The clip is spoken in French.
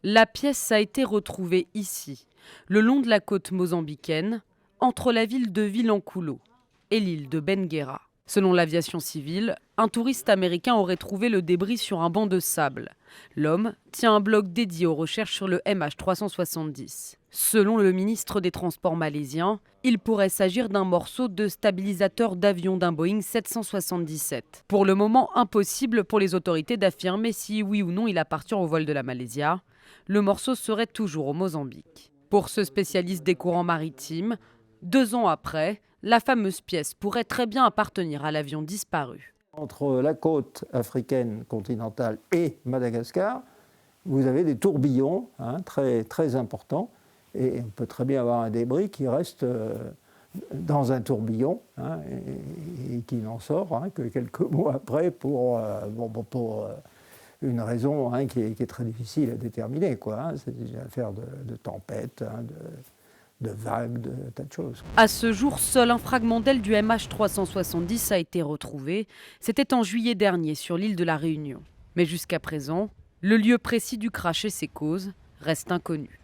La pièce a été retrouvée ici, le long de la côte mozambicaine, entre la ville de Vilanculo et l'île de Benguera. Selon l'aviation civile, un touriste américain aurait trouvé le débris sur un banc de sable. L'homme tient un blog dédié aux recherches sur le MH370. Selon le ministre des Transports malaisien, il pourrait s'agir d'un morceau de stabilisateur d'avion d'un Boeing 777. Pour le moment, impossible pour les autorités d'affirmer si oui ou non il appartient au vol de la Malaysia. Le morceau serait toujours au Mozambique. Pour ce spécialiste des courants maritimes, 2 ans après, la fameuse pièce pourrait très bien appartenir à l'avion disparu. Entre la côte africaine continentale et Madagascar, vous avez des tourbillons très, très importants. Et on peut très bien avoir un débris qui reste dans un tourbillon et qui n'en sort que quelques mois après pour une raison qui est très difficile à déterminer. C'est une affaire de tempête, de vagues, de tas de choses. À ce jour, seul un fragment d'aile du MH370 a été retrouvé. C'était en juillet dernier sur l'île de la Réunion. Mais jusqu'à présent, le lieu précis du crash et ses causes restent inconnus.